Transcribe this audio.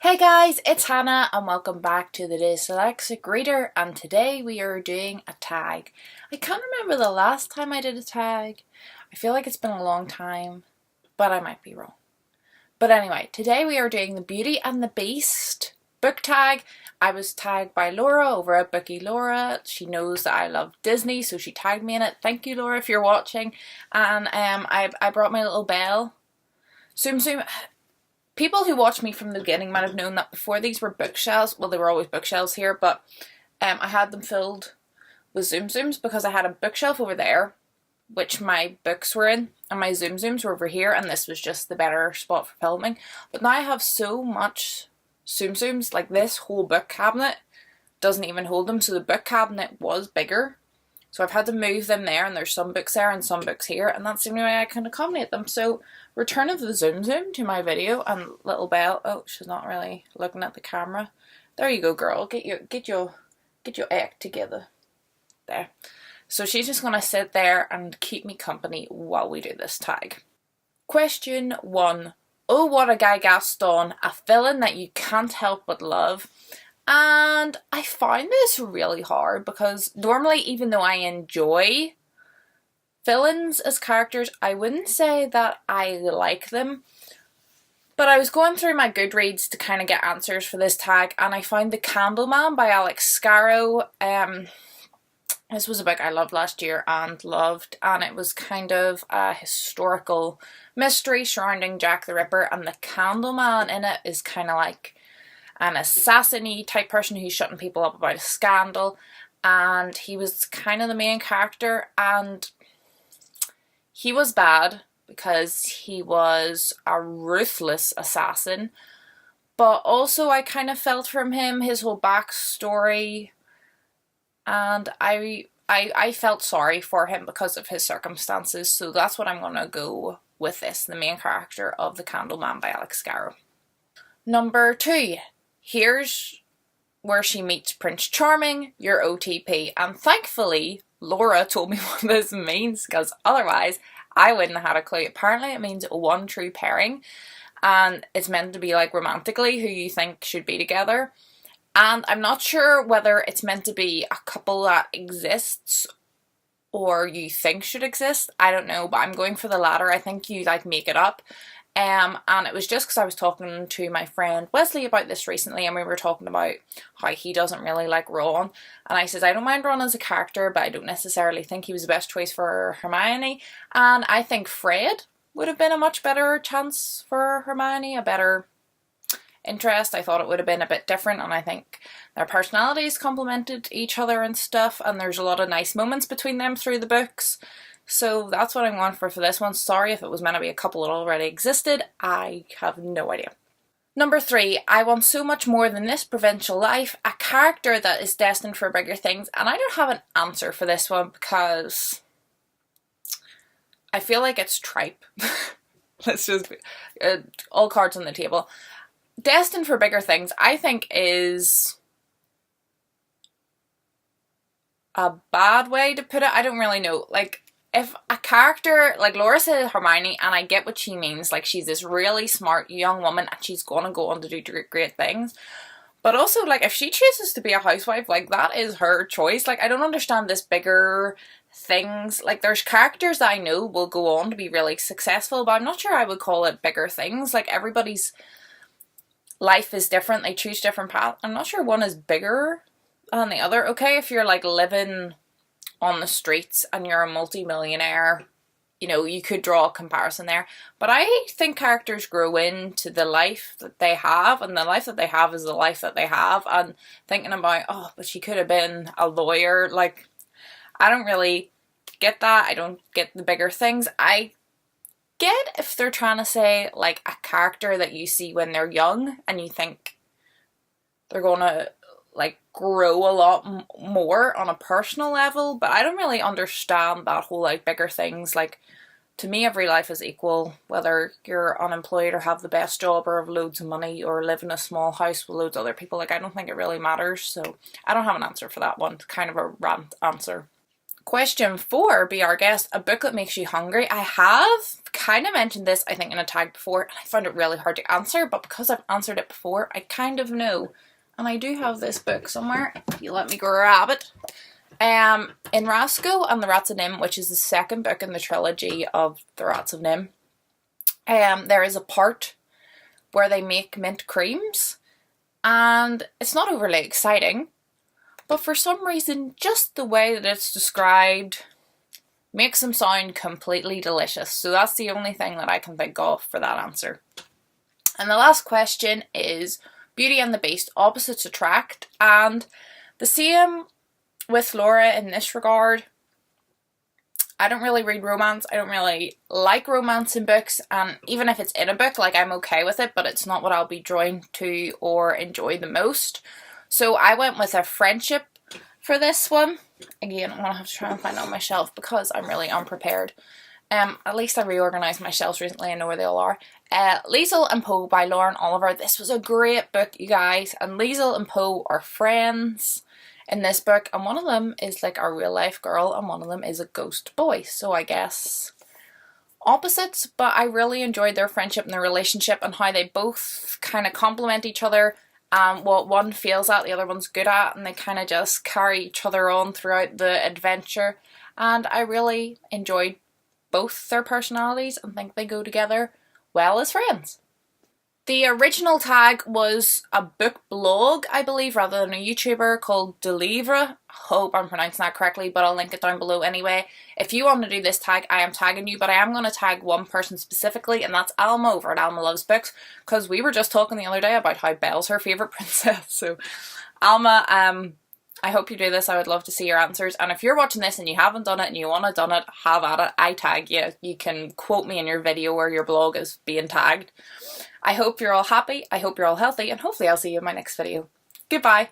Hey guys, it's Hannah and welcome back to the Dyslexic Reader, and today we are doing a tag. I can't remember the last time I did a tag. I feel like it's been a long time, but I might be wrong. But anyway, today we are doing the Beauty and the Beast book tag. I was tagged by Laura over at Bookie Laura. She knows that I love Disney, so she tagged me in it. Thank you, Laura, if you're watching. And I brought my little bell. Zoom zoom. People who watched me from the beginning might have known that before these were bookshelves. Well, they were always bookshelves here, but I had them filled with Zoom Zooms because I had a bookshelf over there, which my books were in, and my Zoom Zooms were over here, and this was just the better spot for filming. But now I have so much Zoom Zooms, like this whole book cabinet doesn't even hold them, so the book cabinet was bigger. So I've had to move them there, and there's some books there and some books here, and that's the only way I can accommodate them. So, return of the Zoom Zoom to my video, and little Belle. Oh, she's not really looking at the camera. There you go, girl. Get your act together. There. So she's just gonna sit there and keep me company while we do this tag. Question 1. Oh, what a guy, Gaston, a villain that you can't help but love. And I find this really hard because normally, even though I enjoy villains as characters, I wouldn't say that I like them. But I was going through my Goodreads to kind of get answers for this tag, and I found The Candleman by Alex Scarrow. This was a book I loved last year and loved, and it was kind of a historical mystery surrounding Jack the Ripper, and the Candleman in it is kind of like an assassin-y type person who's shutting people up about a scandal, and he was kind of the main character, and he was bad because he was a ruthless assassin, but also I kind of felt from him, his whole backstory, and I felt sorry for him because of his circumstances, so that's what I'm going to go with this, the main character of The Candleman by Alex Scarrow. Number 2. Here's where she meets Prince Charming, your OTP. And thankfully, Laura told me what this means, because otherwise I wouldn't have had a clue. Apparently it means one true pairing, and it's meant to be like romantically who you think should be together. And I'm not sure whether it's meant to be a couple that exists or you think should exist. I don't know, but I'm going for the latter. I think you like make it up. And it was just because I was talking to my friend Wesley about this recently, and we were talking about how he doesn't really like Ron, and I said I don't mind Ron as a character, but I don't necessarily think he was the best choice for Hermione, and I think Fred would have been a much better chance for Hermione, a better interest. I thought it would have been a bit different, and I think their personalities complemented each other and stuff, and there's a lot of nice moments between them through the books. So that's what I'm going for this one. Sorry if it was meant to be a couple that already existed. I have no idea. Number 3. I want so much more than this provincial life. A character that is destined for bigger things. And I don't have an answer for this one because I feel like it's tripe. Let's just all cards on the table. Destined for bigger things, I think, is a bad way to put it. I don't really know. Like, if a character, like Laura said Hermione, and I get what she means, like she's this really smart young woman and she's gonna go on to do great things, but also like if she chooses to be a housewife, like that is her choice. Like I don't understand this bigger things. Like there's characters that I know will go on to be really successful, but I'm not sure I would call it bigger things. Like everybody's life is different, they choose different paths. I'm not sure one is bigger than the other. Okay, if you're like living on the streets and you're a multi-millionaire, you know, you could draw a comparison there. But I think characters grow into the life that they have, and the life that they have is the life that they have. And thinking about, oh, but she could have been a lawyer, like, I don't really get that. I don't get the bigger things. I get if they're trying to say, like, a character that you see when they're young and you think they're gonna like grow a lot more on a personal level, but I don't really understand that whole like bigger things. Like to me every life is equal, whether you're unemployed or have the best job or have loads of money or live in a small house with loads of other people. Like I don't think it really matters, so I don't have an answer for that one. It's kind of a rant answer. Question 4, be our guest, a book that makes you hungry. I have kind of mentioned this, I think, in a tag before, and I found it really hard to answer, but because I've answered it before, I kind of know. And I do have this book somewhere, if you let me grab it. In Roscoe and the Rats of Nim, which is the second book in the trilogy of the Rats of Nim, there is a part where they make mint creams, and it's not overly exciting, but for some reason, just the way that it's described makes them sound completely delicious. So that's the only thing that I can think of for that answer. And the last question is Beauty and the Beast, opposites attract, and the same with Laura in this regard. I don't really read romance. I don't really like romance in books, and even if it's in a book, like, I'm okay with it, but it's not what I'll be drawn to or enjoy the most. So I went with a friendship for this one. Again, I'm going to have to try and find it on my shelf because I'm really unprepared. At least I reorganised my shelves recently and know where they all are. Liesl and Poe by Lauren Oliver. This was a great book, you guys. And Liesl and Poe are friends in this book. And one of them is like a real life girl and one of them is a ghost boy. So I guess opposites. But I really enjoyed their friendship and their relationship and how they both kind of complement each other. What one feels at, the other one's good at. And they kind of just carry each other on throughout the adventure. And I really enjoyed both their personalities and think they go together well as friends. The original tag was a book blog, I believe, rather than a YouTuber called Delivre. Hope I'm pronouncing that correctly, but I'll link it down below anyway. If you want to do this tag, I am tagging you, but I am going to tag one person specifically, and that's Alma over at Alma Loves Books, because we were just talking the other day about how Belle's her favourite princess. So Alma, I hope you do this. I would love to see your answers. And if you're watching this and you haven't done it and you want to done it, have at it. I tag you. You can quote me in your video where your blog is being tagged. I hope you're all happy. I hope you're all healthy. And hopefully I'll see you in my next video. Goodbye.